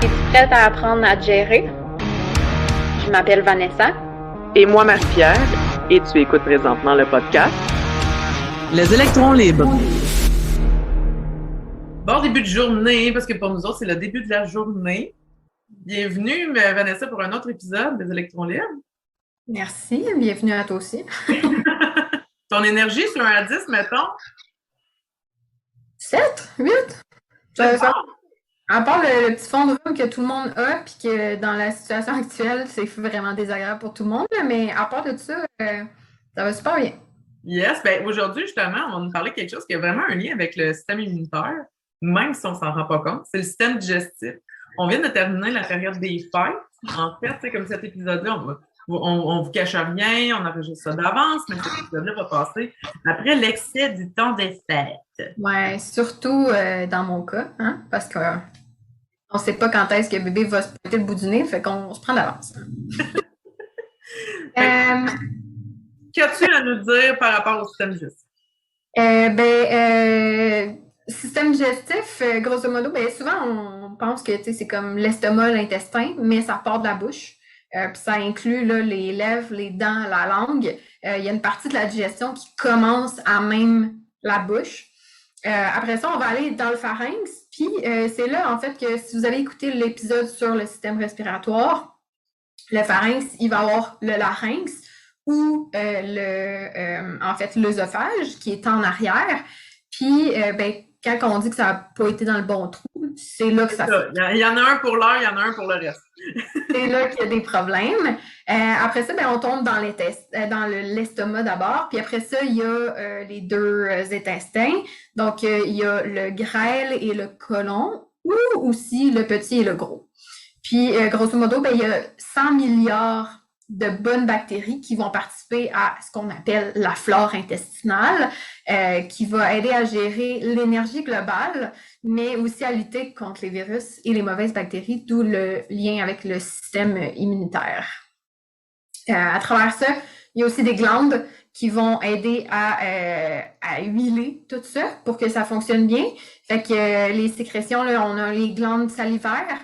Es-tu prête à apprendre à te gérer? Je m'appelle Vanessa. Et moi, Marie-Pierre, et tu écoutes présentement le podcast Les électrons libres. Bon début de journée, parce que pour nous autres, c'est le début de la journée. Bienvenue, Vanessa, pour un autre épisode des électrons libres. Merci, bienvenue à toi aussi. Ton énergie sur 1 à 10, mettons? 7, 8. À part le petit fond de rhume que tout le monde a, puis que dans la situation actuelle, c'est vraiment désagréable pour tout le monde, mais à part de ça, ça va super bien. Yes, bien aujourd'hui, justement, on va nous parler de quelque chose qui a vraiment un lien avec le système immunitaire, même si on s'en rend pas compte. C'est le système digestif. On vient de terminer la période des fêtes. En fait, c'est comme cet épisode-là, on vous cache rien, on enregistre ça d'avance, mais cet épisode-là va passer après l'excès du temps des fêtes. Ouais, surtout dans mon cas, hein, parce que on sait pas quand est-ce que bébé va se pointer le bout du nez, fait qu'on se prend d'avance. Qu'as-tu à nous dire par rapport au système digestif? Système digestif, grosso modo, souvent on pense que c'est comme l'estomac, l'intestin, mais ça part de la bouche. Puis ça inclut là, les lèvres, les dents, la langue. Il y a une partie de la digestion qui commence à même la bouche. Après ça, on va aller dans le pharynx. Puis c'est là, en fait, que si vous avez écouté l'épisode sur le système respiratoire, le pharynx, il va avoir le larynx ou en fait, l'œsophage qui est en arrière. Puis, quand on dit que ça n'a pas été dans le bon trou, c'est là que ça fait. Il y en a un pour l'heure, il y en a un pour le reste. C'est là qu'il y a des problèmes. Après ça, on tombe dans l'estomac d'abord. Puis après ça, il y a les deux intestins. Donc, il y a le grêle et le côlon, ou aussi le petit et le gros. Puis, grosso modo, il y a 100 milliards de bonnes bactéries qui vont participer à ce qu'on appelle la flore intestinale, qui va aider à gérer l'énergie globale, mais aussi à lutter contre les virus et les mauvaises bactéries, d'où le lien avec le système immunitaire. À travers ça, il y a aussi des glandes qui vont aider à huiler tout ça pour que ça fonctionne bien. Fait que les sécrétions, là, on a les glandes salivaires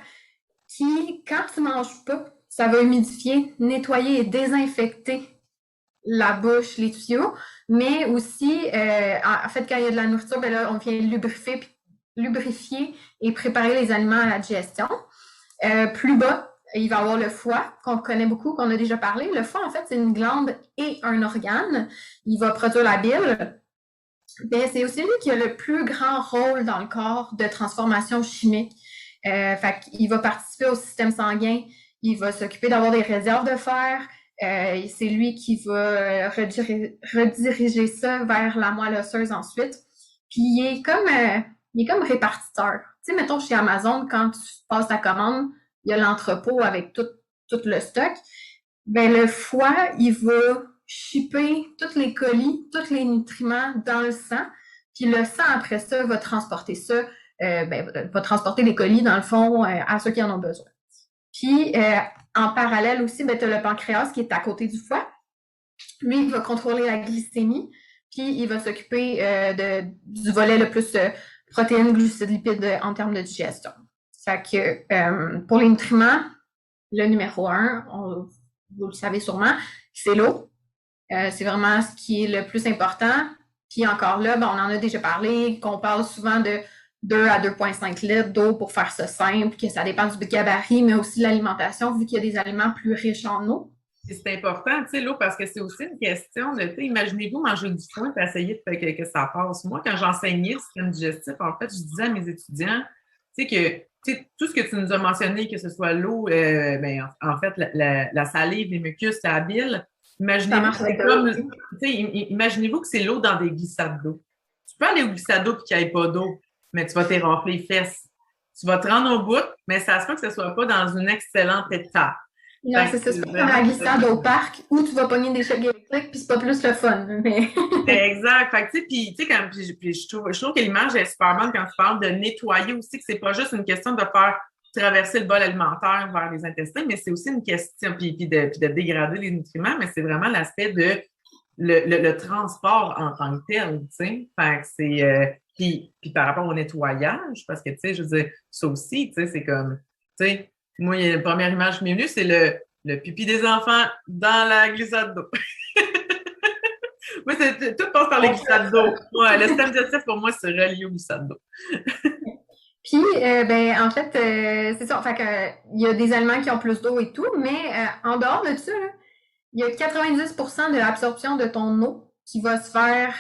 qui, quand tu manges pas, ça va humidifier, nettoyer et désinfecter la bouche, les tuyaux, mais aussi, en fait, quand il y a de la nourriture, là, on vient lubrifier et préparer les aliments à la digestion. Plus bas, il va y avoir le foie, qu'on connaît beaucoup, qu'on a déjà parlé. Le foie, en fait, c'est une glande et un organe. Il va produire la bile. Mais c'est aussi lui qui a le plus grand rôle dans le corps de transformation chimique. Fait qu'il va participer au système sanguin. Il va s'occuper d'avoir des réserves de fer. C'est lui qui va rediriger ça vers la moelle osseuse ensuite. Puis il est comme répartiteur. Tu sais, mettons chez Amazon, quand tu passes ta commande, il y a l'entrepôt avec tout le stock. Le foie, il va shipper tous les colis, tous les nutriments dans le sang. Puis le sang, après ça, va transporter ça, va transporter les colis, dans le fond, à ceux qui en ont besoin. Puis, en parallèle aussi, tu as le pancréas qui est à côté du foie. Lui, il va contrôler la glycémie, puis il va s'occuper du volet le plus protéines, glucides, lipides en termes de digestion. Fait que pour les nutriments, le numéro 1, vous le savez sûrement, c'est l'eau. C'est vraiment ce qui est le plus important. Puis encore là, on en a déjà parlé, qu'on parle souvent de 2 à 2,5 litres d'eau pour faire ça simple, que ça dépend du gabarit, mais aussi de l'alimentation, vu qu'il y a des aliments plus riches en eau. C'est important, tu sais, l'eau, parce que c'est aussi une question de, tu sais, imaginez-vous manger du foin et essayer de que ça passe. Moi, quand j'enseignais le système digestif, en fait, je disais à mes étudiants, tu sais, que tout ce que tu nous as mentionné, que ce soit l'eau, en fait, la salive, les mucus, la bile, imaginez-vous que c'est l'eau dans des glissades d'eau. Tu peux aller au glissade d'eau et qu'il n'y ait pas d'eau, mais tu vas t'érafler les fesses. Tu vas te rendre au bout, mais ça se peut que ce ne soit pas dans une excellente étape. Non, c'est ça. C'est pas comme la glissade au parc où tu vas pogner des chèques électriques puis c'est pas plus le fun. Mais... Exact. Fait que, je trouve que l'image est super bonne quand tu parles de nettoyer aussi, que c'est pas juste une question de faire traverser le bol alimentaire vers les intestins, mais c'est aussi une question, puis de dégrader les nutriments, mais c'est vraiment l'aspect de le transport en tant que tel, tu sais. Fait que c'est... Puis par rapport au nettoyage, parce que, tu sais, je veux dire, ça aussi, tu sais, c'est comme... Tu sais, moi, la première image qui m'est venue, c'est le pipi des enfants dans la glissade d'eau. Moi, tout passe par les glissades d'eau. Ouais, le système digestif, pour moi, c'est relié aux glissades d'eau. Puis, en fait, c'est ça. Fait que, il y a des aliments qui ont plus d'eau et tout, mais en dehors de ça, là, il y a 90% de l'absorption de ton eau qui va se faire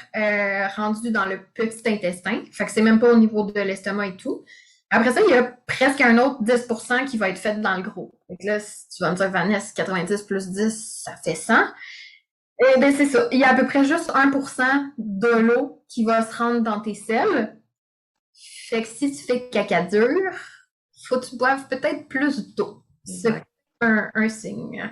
rendu dans le petit intestin. Fait que c'est même pas au niveau de l'estomac et tout. Après ça, il y a presque un autre 10% qui va être fait dans le gros. Fait que là, si tu vas me dire, Vanessa, 90 plus 10, ça fait 100. Eh bien, c'est ça. Il y a à peu près juste 1% de l'eau qui va se rendre dans tes selles. Fait que si tu fais caca dur, faut que tu boives peut-être plus d'eau. C'est un signe.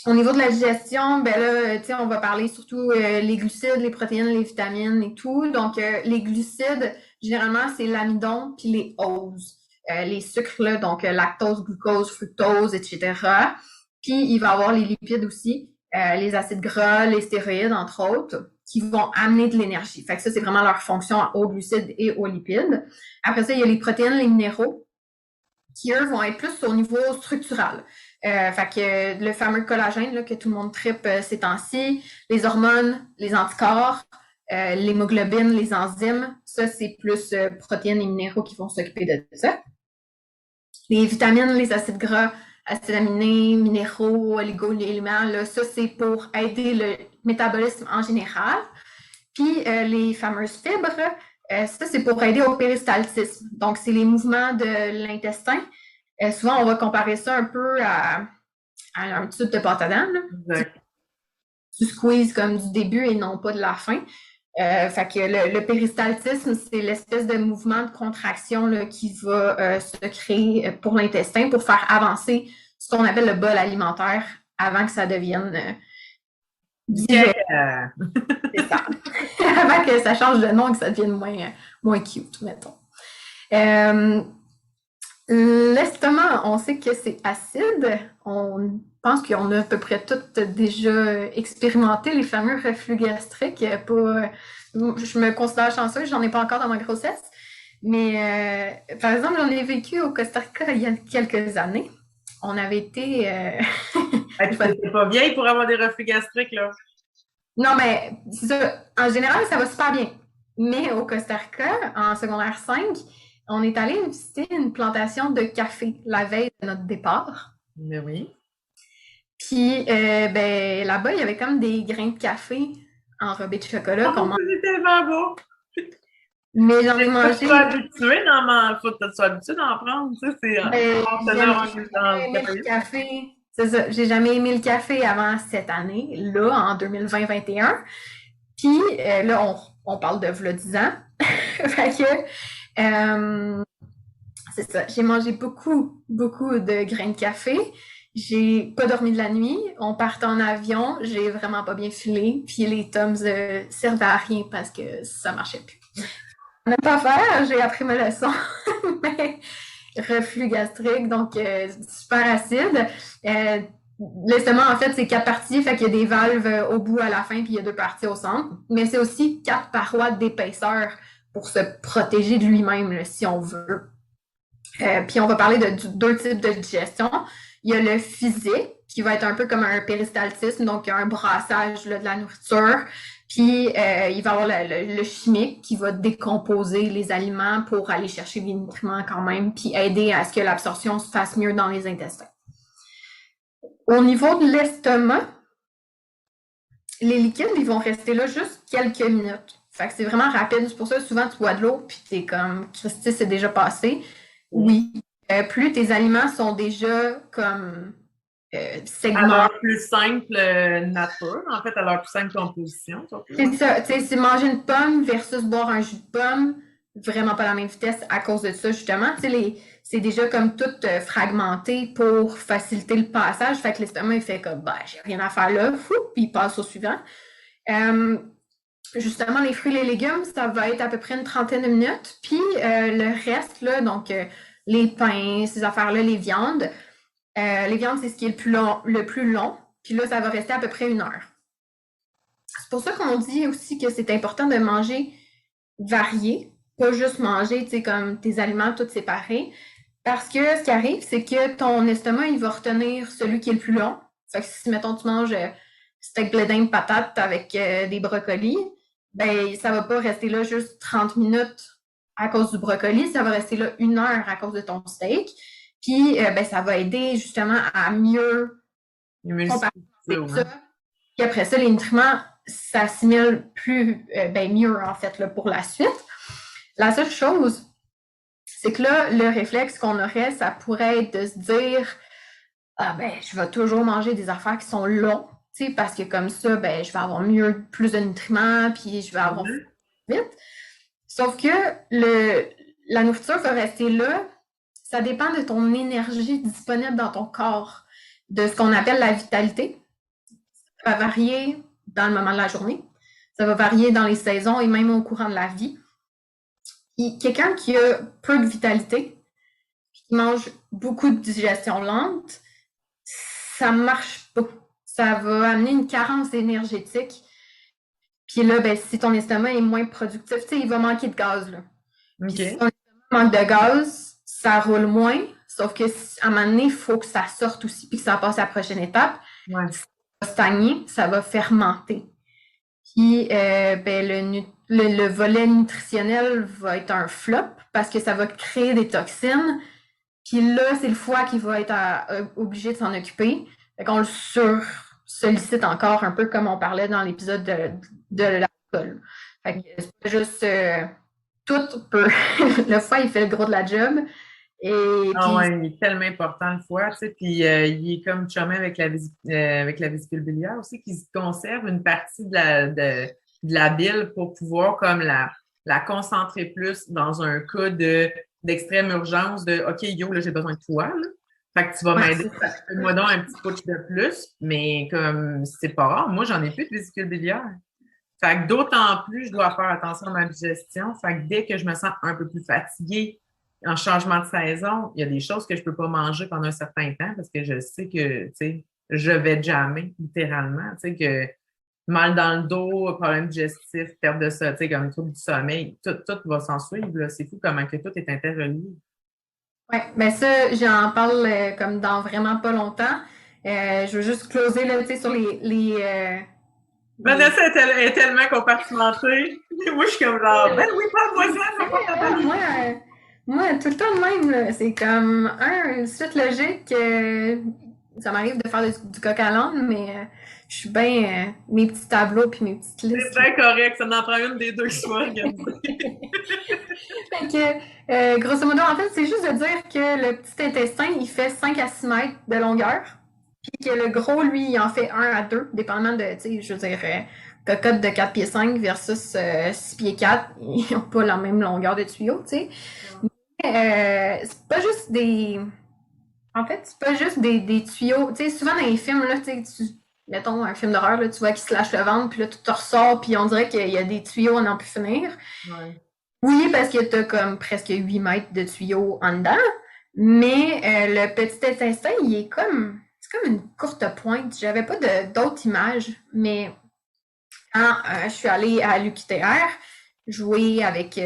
Au niveau de la digestion, ben là, tu sais, on va parler surtout les glucides, les protéines, les vitamines et tout. Donc, les glucides, généralement, c'est l'amidon puis les oses. Les sucres, là, donc lactose, glucose, fructose, etc. Puis, il va y avoir les lipides aussi, les acides gras, les stéroïdes, entre autres, qui vont amener de l'énergie. Fait que ça, c'est vraiment leur fonction aux glucides et aux lipides. Après ça, il y a les protéines, les minéraux, qui, eux, vont être plus au niveau structural. Fait que le fameux collagène là, que tout le monde tripe ces temps-ci, les hormones, les anticorps, l'hémoglobine, les enzymes, ça, c'est plus protéines et minéraux qui vont s'occuper de ça. Les vitamines, les acides gras, acides aminés, minéraux, oligo-éléments, là, ça, c'est pour aider le métabolisme en général. Puis, les fameuses fibres, ça, c'est pour aider au péristaltisme. Donc, c'est les mouvements de l'intestin. Souvent, on va comparer ça un peu à un tube de pâte à dents. Là. Tu squeezes comme du début et non pas de la fin. Fait que le péristaltisme, c'est l'espèce de mouvement de contraction là, qui va se créer pour l'intestin pour faire avancer ce qu'on appelle le bol alimentaire avant que ça devienne Yeah. C'est ça. Avant que ça change de nom et que ça devienne moins cute, mettons. L'estomac, on sait que c'est acide. On pense qu'on a à peu près toutes déjà expérimenté les fameux reflux gastriques. Je me considère chanceuse, j'en ai pas encore dans ma grossesse. Mais par exemple, j'en ai vécu au Costa Rica il y a quelques années. On avait été... T'es pas vieille pour avoir des reflux gastriques, là? Non, mais c'est ça. En général, ça va super bien. Mais au Costa Rica, en secondaire 5, on est allé visiter une plantation de café la veille de notre départ. Mais oui. Puis, là-bas, il y avait comme des grains de café enrobés de chocolat. C'est tellement beau! Mais j'en ai mangé... Faut que tu sois habitué d'en prendre, tu sais, c'est... J'ai jamais aimé le café. C'est ça, j'ai jamais aimé le café avant cette année, là, en 2020-2021. Puis, là, on parle de v'là 10 ans. Fait que... c'est ça. J'ai mangé beaucoup de grains de café. J'ai pas dormi de la nuit. On partait en avion. J'ai vraiment pas bien filé. Puis les Tums servaient à rien parce que ça marchait plus. On n'a pas à faire. J'ai appris ma leçon. Mais reflux gastrique, donc super acide. L'estomac, en fait, c'est 4 parties. Fait qu'il y a des valves au bout, à la fin, puis il y a 2 parties au centre. Mais c'est aussi 4 parois d'épaisseur pour se protéger de lui-même, là, si on veut. Puis on va parler de 2 types de digestion. Il y a le physique, qui va être un peu comme un péristaltisme, donc un brassage là, de la nourriture. Puis il va y avoir le chimique qui va décomposer les aliments pour aller chercher des nutriments quand même, puis aider à ce que l'absorption se fasse mieux dans les intestins. Au niveau de l'estomac, les liquides, ils vont rester là juste quelques minutes. Fait que c'est vraiment rapide. C'est pour ça que souvent tu bois de l'eau, puis t'es comme, Christy, c'est déjà passé. Oui. Plus tes aliments sont déjà comme segmentés. À leur plus simple nature, en fait, à leur plus simple composition. C'est ça. Tu sais, c'est manger une pomme versus boire un jus de pomme, vraiment pas la même vitesse à cause de ça, justement. Tu sais, c'est déjà comme tout fragmenté pour faciliter le passage. Fait que l'estomac, il fait comme, j'ai rien à faire là, puis il passe au suivant. Justement, les fruits et les légumes, ça va être à peu près une trentaine de minutes. Puis le reste, là, donc les pains, ces affaires-là, les viandes, c'est ce qui est le plus long. Puis là, ça va rester à peu près 1 heure. C'est pour ça qu'on dit aussi que c'est important de manger varié, pas juste manger, tu sais, comme tes aliments tous séparés. Parce que ce qui arrive, c'est que ton estomac, il va retenir celui qui est le plus long. Fait que si, mettons, tu manges steak blé d'Inde patate avec des brocolis, ben ça va pas rester là juste 30 minutes à cause du brocoli, ça va rester là 1 heure à cause de ton steak. Puis, ben, ça va aider justement à mieux compartimenter ça. Puis après ça, les nutriments s'assimilent mieux, en fait, là, pour la suite. La seule chose, c'est que là, le réflexe qu'on aurait, ça pourrait être de se dire « Ah ben, je vais toujours manger des affaires qui sont longues, tu sais, parce que comme ça, ben, je vais avoir plus de nutriments, puis je vais avoir vite. » Sauf que la nourriture va rester là. Ça dépend de ton énergie disponible dans ton corps, de ce qu'on appelle la vitalité. Ça va varier dans le moment de la journée. Ça va varier dans les saisons et même au courant de la vie. Quelqu'un qui a peu de vitalité, qui mange beaucoup de digestion lente, ça marche pas. Ça va amener une carence énergétique. Puis là, ben, si ton estomac est moins productif, tu sais, il va manquer de gaz, là. Okay. Si ton estomac manque de gaz, ça roule moins, sauf que à un moment donné, il faut que ça sorte aussi, puis que ça passe à la prochaine étape. Ouais. Ça va stagner, ça va fermenter. Puis, ben, le volet nutritionnel va être un flop parce que ça va créer des toxines. Puis là, c'est le foie qui va être obligé de s'en occuper. Fait qu'on le sollicite encore un peu comme on parlait dans l'épisode de l'alcool. Fait que c'est pas juste tout peut. Le foie, il fait le gros de la job. Et ouais, il est tellement important le foie, tu sais, puis il est comme chumé avec la vésicule biliaire aussi, qui conserve une partie de la bile pour pouvoir comme la concentrer plus dans un cas d'extrême urgence de OK, yo, là, j'ai besoin de toi, là. Fait que tu vas m'aider, fais-moi donc un petit push de plus, mais comme c'est pas rare, moi j'en ai plus de vésicule biliaire. Fait que d'autant plus, je dois faire attention à ma digestion. Fait que dès que je me sens un peu plus fatiguée, en changement de saison, il y a des choses que je peux pas manger pendant un certain temps parce que je sais que, tu sais, je vais jammer, littéralement. Tu sais, que mal dans le dos, problème digestif, perte de ça, tu sais, comme trouble du sommeil, tout va s'en suivre, là. C'est fou comment que tout est interrelié. Oui, bien ça, j'en parle comme dans vraiment pas longtemps. Je veux juste closer là, tu sais, sur Vanessa est tellement compartimentée. Moi, je suis comme genre, ben oui, parle-moi ça, moi, tout le temps de même, là. C'est comme, une suite logique. Ça m'arrive de faire du coq à l'âne, mais je suis bien mes petits tableaux puis mes petites listes. C'est bien correct, ça en prend une des deux qui soit organisée. Fait que, grosso modo, en fait, c'est juste de dire que le petit intestin, il fait 5 à 6 mètres de longueur, puis que le gros, lui, il en fait 1 à 2, dépendamment de, tu sais, je veux dire, cocotte de 4 pieds 5 versus 6 pieds 4, ils n'ont pas la même longueur de tuyau, tu sais. Mais c'est pas juste des... En fait, c'est pas juste des tuyaux. Tu sais, souvent dans les films, là, tu sais, mettons un film d'horreur, là, tu vois qu'il se lâche le ventre, puis là, tout te ressort, puis on dirait qu'il y a des tuyaux à n'en plus finir. Ouais. Oui, parce que t'as comme presque 8 mètres de tuyaux en dedans, mais le petit intestin, il est comme... C'est comme une courte pointe. J'avais pas d'autres images, mais quand je suis allée à l'UQTR jouer avec...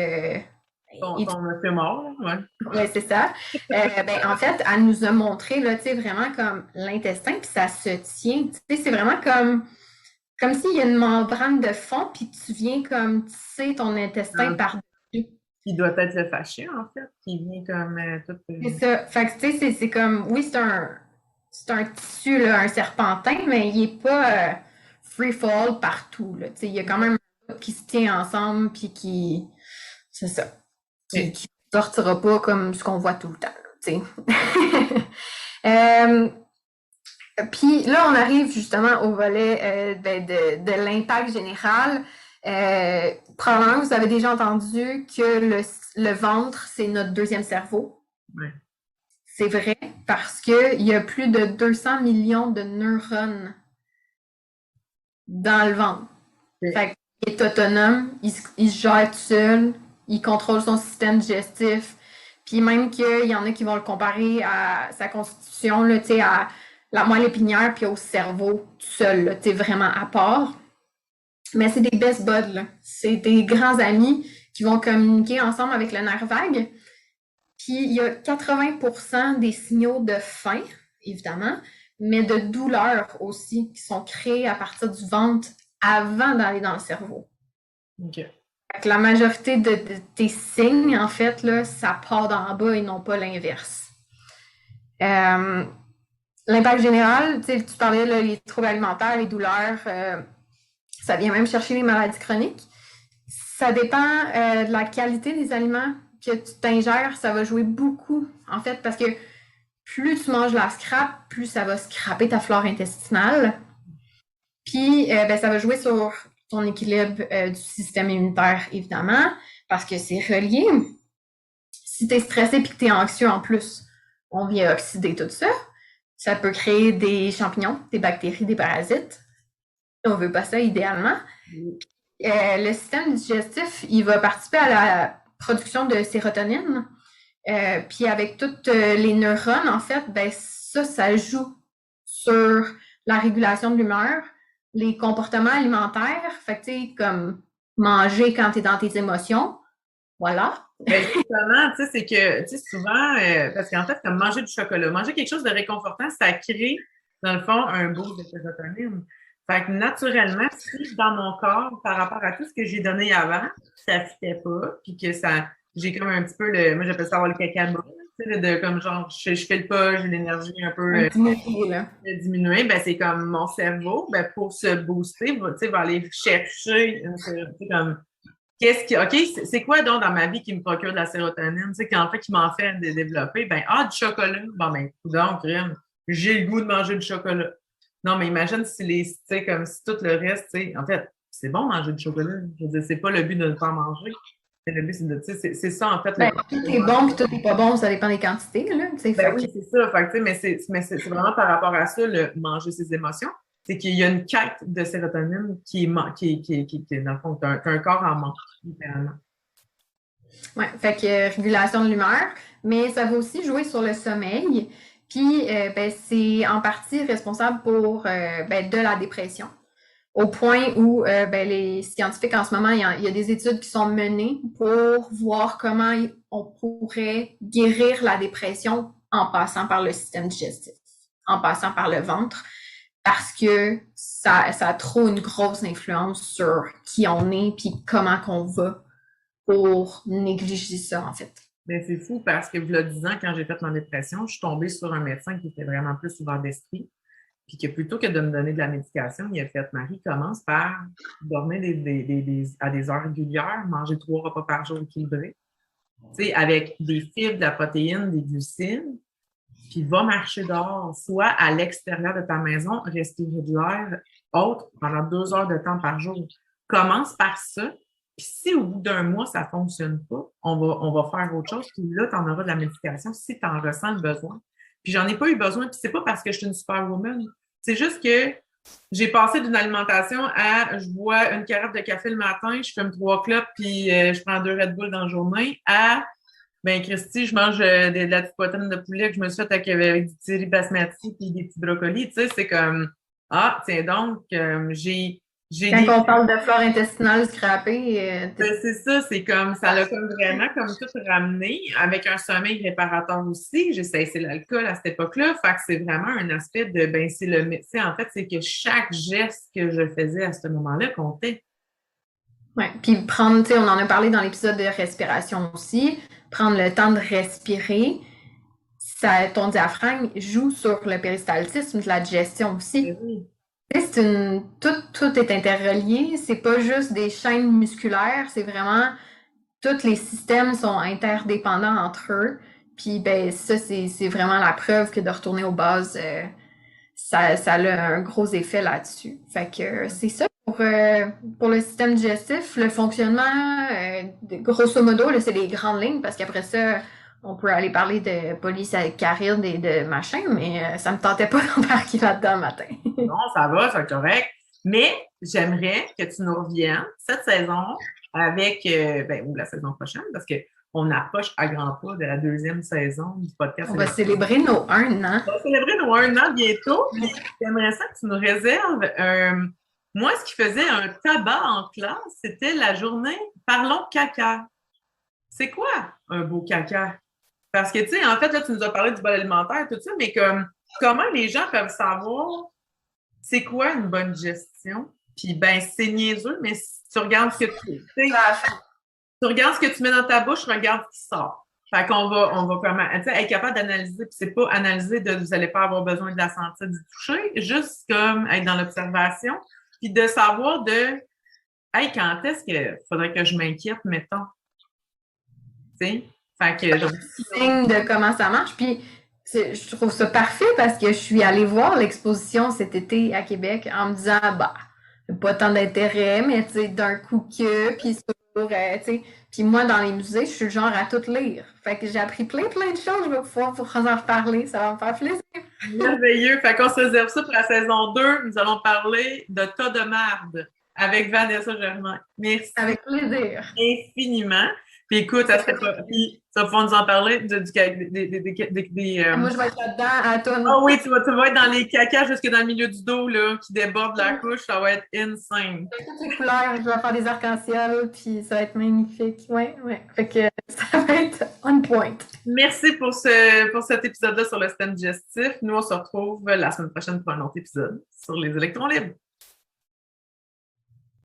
Ton monsieur mort, là, ouais. Oui, c'est ça. Ben, en fait, elle nous a montré, là, tu sais, vraiment comme l'intestin, puis ça se tient. Tu sais, c'est vraiment comme s'il y a une membrane de fond, puis tu viens comme tisser ton intestin par-dessus. Il doit être le fascia, en fait, qui vient comme tout... C'est ça. Fait que, tu sais, c'est comme... Oui, c'est un tissu, là, un serpentin, mais il n'est pas free fall partout, là. Tu sais, il y a quand même un truc qui se tient ensemble, puis qui... C'est ça. Qui ne sortira pas comme ce qu'on voit tout le temps, tu sais. Puis là, on arrive justement au volet de l'impact général. Probablement, vous avez déjà entendu que le ventre, c'est notre deuxième cerveau. Ouais. C'est vrai parce qu'il y a plus de 200 millions de neurones dans le ventre. Ouais. Fait qu'il est autonome, il se gère tout seul, il contrôle son système digestif. Puis même qu'il y en a qui vont le comparer à sa constitution, là, tu sais, à la moelle épinière puis au cerveau tout seul, là, tu sais, vraiment à part. Mais c'est des best buds, là. C'est des grands amis qui vont communiquer ensemble avec le nerf vague. Puis, il y a 80% des signaux de faim, évidemment, mais de douleur aussi, qui sont créés à partir du ventre avant d'aller dans le cerveau. OK. Fait que la majorité de tes signes, en fait, là, ça part d'en bas et non pas l'inverse. L'impact général, tu parlais, là, les troubles alimentaires, les douleurs, ça vient même chercher les maladies chroniques. Ça dépend de la qualité des aliments que tu t'ingères, ça va jouer beaucoup, en fait, parce que plus tu manges la scrap, plus ça va scraper ta flore intestinale. Puis, ça va jouer sur ton équilibre du système immunitaire, évidemment, parce que c'est relié. Si tu es stressé et que tu es anxieux en plus, on vient oxyder tout ça. Ça peut créer des champignons, des bactéries, des parasites. On veut pas ça idéalement. Le système digestif, il va participer à la production de sérotonine. Puis avec toutes les neurones, en fait, ça joue sur la régulation de l'humeur, les comportements alimentaires, fait que tu sais, comme manger quand tu es dans tes émotions, voilà. Justement, tu sais, c'est que, tu sais, souvent, parce qu'en fait, comme manger du chocolat, manger quelque chose de réconfortant, ça crée, dans le fond, un boost de sérotonine. Fait que naturellement, si dans mon corps, par rapport à tout ce que j'ai donné avant, ça fitait pas, puis que ça, j'ai comme un petit peu moi j'appelle ça avoir le caca-bas, tu sais, de comme genre, je fais le pas, j'ai l'énergie un peu diminuée, c'est comme mon cerveau, pour se booster, va aller chercher, tu sais, comme, c'est quoi donc dans ma vie qui me procure de la sérotonine, tu sais, qu'en fait, qui m'en fait développer, du chocolat, donc, j'ai le goût de manger du chocolat. Non, mais imagine si comme si tout le reste, tu sais, en fait, c'est bon manger du chocolat. Je veux dire, c'est pas le but de ne pas manger. Le but, c'est ça, en fait. Tout est bon, puis tout n'est pas bon, ça dépend des quantités, là. Oui, c'est ça. Fait, mais c'est vraiment par rapport à ça, le manger ses émotions. C'est qu'il y a une quête de sérotonine qui est, dans le fond, qu'un corps en manque, littéralement. Oui, fait que régulation de l'humeur, mais ça va aussi jouer sur le sommeil. Puis, c'est en partie responsable pour de la dépression, au point où les scientifiques, en ce moment, il y a des études qui sont menées pour voir comment on pourrait guérir la dépression en passant par le système digestif, en passant par le ventre, parce que ça a trop une grosse influence sur qui on est puis comment qu'on va pour négliger ça, en fait. Mais c'est fou parce que, il y a 10 ans, quand j'ai fait ma dépression, je suis tombée sur un médecin qui était vraiment plus ouvert d'esprit. Puis que plutôt que de me donner de la médication, il a fait Marie, commence par dormir à des heures régulières, manger 3 repas par jour équilibrés, tu sais, avec des fibres, de la protéine, des glucides, puis va marcher dehors, soit à l'extérieur de ta maison, respirer de l'air autre pendant 2 heures de temps par jour. Commence par ça. Puis si au bout d'un mois, ça ne fonctionne pas, on va faire autre chose. Puis là, tu en auras de la médication si tu en ressens le besoin. Puis j'en ai pas eu besoin. Puis c'est pas parce que je suis une superwoman. C'est juste que j'ai passé d'une alimentation à je bois une carafe de café le matin, je fume 3 clopes, puis je prends 2 Red Bull dans la journée, à Christy, je mange de la petite poitrine de poulet que je me suis faite avec du thierry basmati puis des petits brocolis. Tu sais, c'est comme tiens donc, Quand on parle de flore intestinale scrapée, c'est ça, c'est comme ça l'a comme vraiment comme tout ramené avec un sommeil réparateur aussi. J'ai cessé l'alcool à cette époque-là. Fait que c'est vraiment un aspect de en fait, c'est que chaque geste que je faisais à ce moment-là comptait. Oui, puis prendre, tu sais, on en a parlé dans l'épisode de respiration aussi, prendre le temps de respirer, ton diaphragme joue sur le péristaltisme, la digestion aussi. Oui. Tout est interrelié, c'est pas juste des chaînes musculaires, c'est vraiment tous les systèmes sont interdépendants entre eux. Puis ça, c'est vraiment la preuve que de retourner aux bases, ça a un gros effet là-dessus. Fait que c'est ça pour le système digestif. Le fonctionnement, grosso modo, là, c'est les grandes lignes, parce qu'après ça, on peut aller parler de polysaccharides et de machin, mais ça me tentait pas d'embarquer là-dedans le matin. Non, ça va, c'est correct. Mais j'aimerais que tu nous reviennes cette saison avec, ou la saison prochaine, parce qu'on approche à grands pas de la 2e saison du podcast. On va célébrer nos 1 an. On va célébrer nos 1 an bientôt. J'aimerais ça que tu nous réserves. Moi, ce qui faisait un tabac en classe, c'était la journée Parlons caca. C'est quoi un beau caca? Parce que, tu sais, en fait, là, tu nous as parlé du bol alimentaire, tout ça, mais comment les gens peuvent savoir c'est quoi une bonne gestion? Puis, ben, c'est niaiseux, mais si tu regardes ce que tu regardes ce que tu mets dans ta bouche, regarde ce qui sort. Fait qu'on va comment, tu sais, être capable d'analyser, puis c'est pas analyser de vous n'allez pas avoir besoin de la sentir, du toucher, juste comme être dans l'observation, puis de savoir hey, quand est-ce qu'il faudrait que je m'inquiète, mettons? Tu sais? Fait que, signe de comment ça marche. Puis je trouve ça parfait parce que je suis allée voir l'exposition cet été à Québec en me disant, bah, pas tant d'intérêt, mais tu sais, d'un coup puis sur, tu sais. Puis moi, dans les musées, je suis le genre à tout lire. Fait que j'ai appris plein de choses. Je vais pouvoir vous en reparler. Ça va me faire plaisir. Merveilleux. Fait qu'on se réserve ça pour la saison 2. Nous allons parler de tas de marde avec Vanessa Germain. Merci. Avec plaisir. Infiniment. Puis écoute, ça va pouvoir nous en parler Moi, je vais être là-dedans à ton. Ah oui, tu vas être dans les cacas jusque dans le milieu du dos là, qui déborde la couche. Ça va être insane. Toutes les couleurs, je vais faire des arcs-en-ciel, puis ça va être magnifique. Ouais. Fait que ça va être on point. Merci pour cet épisode-là sur le système digestif. Nous, on se retrouve la semaine prochaine pour un autre épisode sur les électrons libres.